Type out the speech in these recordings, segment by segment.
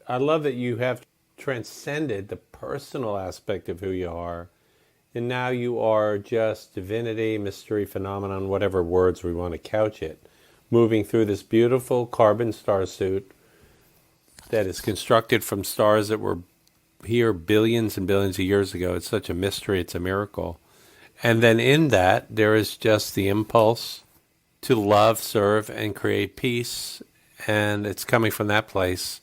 I love that you have transcended the personal aspect of who you are. And now you are just divinity, mystery, phenomenon, whatever words we want to couch it, moving through this beautiful carbon starsuit that is constructed from stars that were here billions and billions of years ago. It's such a mystery, it's a miracle. And then in that, there is just the impulse to love, serve, and create peace. And it's coming from that place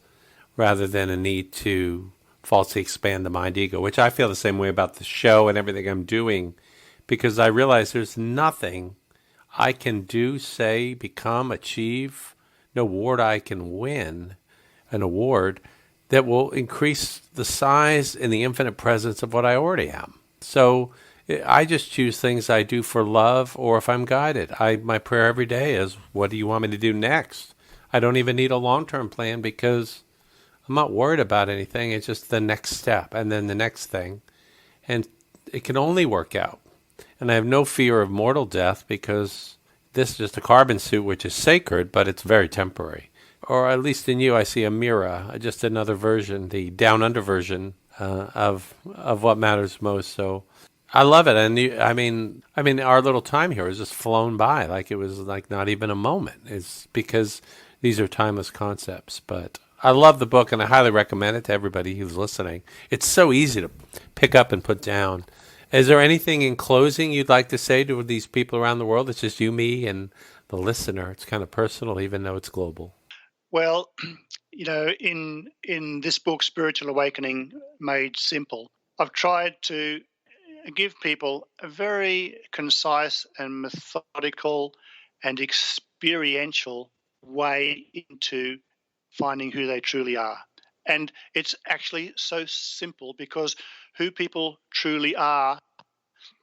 rather than a need to falsely expand the mind ego, which I feel the same way about the show and everything I'm doing, because I realize there's nothing I can do, say, become, achieve, no award I can win, an award that will increase the size and the infinite presence of what I already am. So I just choose things I do for love or if I'm guided. My prayer every day is, what do you want me to do next? I don't even need a long-term plan because I'm not worried about anything. It's just the next step and then the next thing. And it can only work out. And I have no fear of mortal death because this is just a carbon suit, which is sacred, but it's very temporary. Or at least in you, I see a mirror, just another version, the down under version of what matters most. So I love it, and our little time here has just flown by, like it was like not even a moment. It's because these are timeless concepts. But I love the book, and I highly recommend it to everybody who's listening. It's so easy to pick up and put down. Is there anything in closing you'd like to say to these people around the world? It's just you, me, and the listener. It's kind of personal, even though it's global. Well, in this book, Spiritual Awakening Made Simple, I've tried to give people a very concise and methodical and experiential way into finding who they truly are. And it's actually so simple because who people truly are,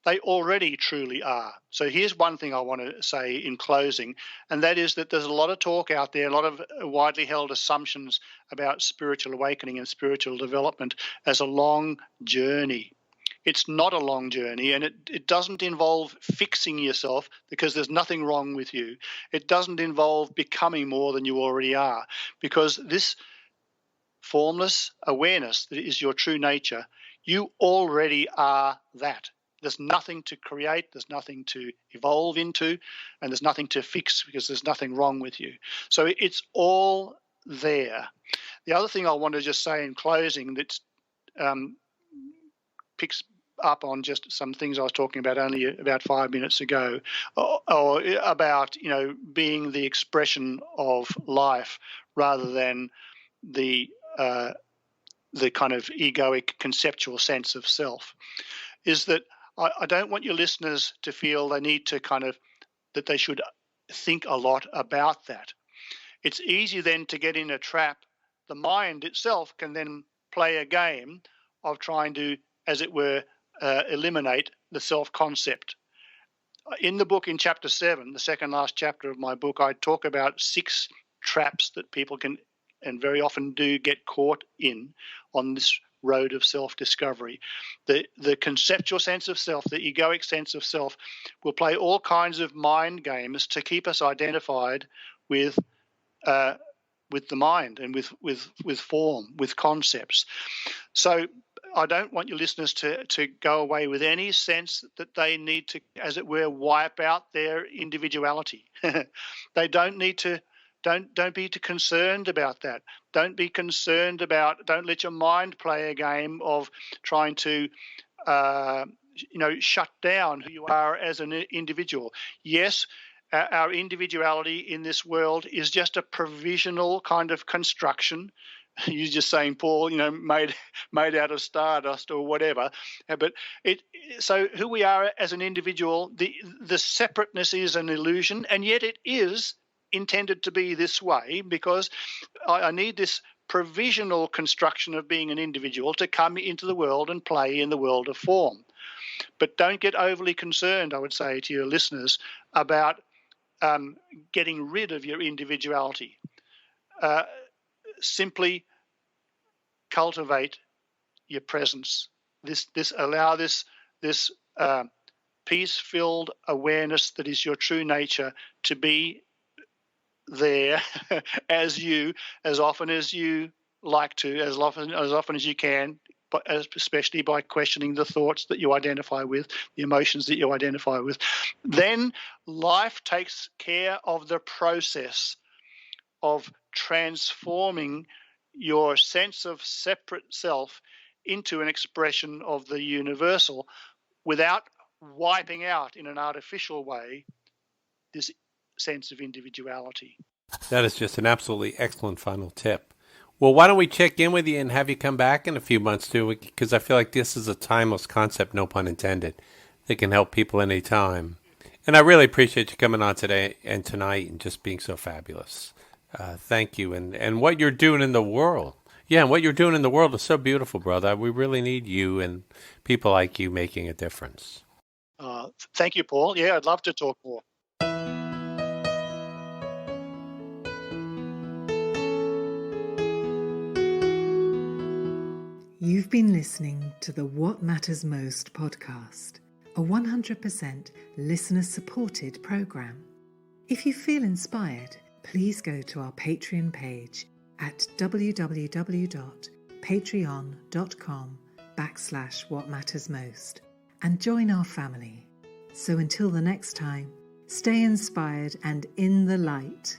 they already truly are. So here's one thing I want to say in closing, and that is that there's a lot of talk out there, a lot of widely held assumptions about spiritual awakening and spiritual development as a long journey. It's not a long journey, and it doesn't involve fixing yourself because there's nothing wrong with you. It doesn't involve becoming more than you already are, because this formless awareness that is your true nature, you already are that. There's nothing to create, there's nothing to evolve into, and there's nothing to fix because there's nothing wrong with you. So it's all there. The other thing I want to just say in closing that picks up on just some things I was talking about only about 5 minutes ago, or about being the expression of life rather than the kind of egoic conceptual sense of self, is that I don't want your listeners to feel they need to that they should think a lot about that. It's easy then to get in a trap. The mind itself can then play a game of trying to, as it were, eliminate the self-concept. In the book, in chapter 7, the second last chapter of my book, I talk about 6 traps that people can and very often do get caught in on this road of self-discovery. The conceptual sense of self, the egoic sense of self, will play all kinds of mind games to keep us identified with the mind and with form, with concepts. So I don't want your listeners to go away with any sense that they need to, as it were, wipe out their individuality. They don't need to. Don't be too concerned about that. Don't let your mind play a game of trying to shut down who you are as an individual. Yes, our individuality in this world is just a provisional kind of construction. You're just saying, Paul, made out of stardust or whatever. But so who we are as an individual, the separateness is an illusion, and yet it is intended to be this way because I need this provisional construction of being an individual to come into the world and play in the world of form. But don't get overly concerned, I would say to your listeners, about getting rid of your individuality. Simply cultivate your presence. Allow this peace-filled awareness that is your true nature to be there as often as you like to, as often as you can, but especially by questioning the thoughts that you identify with, the emotions that you identify with, then life takes care of the process of transforming your sense of separate self into an expression of the universal without wiping out in an artificial way this sense of individuality. That is just an absolutely excellent final tip. Well, why don't we check in with you and have you come back in a few months too? Because I feel like this is a timeless concept, no pun intended, that can help people anytime. And I really appreciate you coming on today and tonight and just being so fabulous. Thank you. And what you're doing in the world. Yeah, and what you're doing in the world is so beautiful, brother. We really need you and people like you making a difference. Thank you, Paul. Yeah, I'd love to talk more. You've been listening to the What Matters Most podcast, a 100% listener-supported program. If you feel inspired, please go to our Patreon page at www.patreon.com/whatmattersmost and join our family. So until the next time, stay inspired and in the light.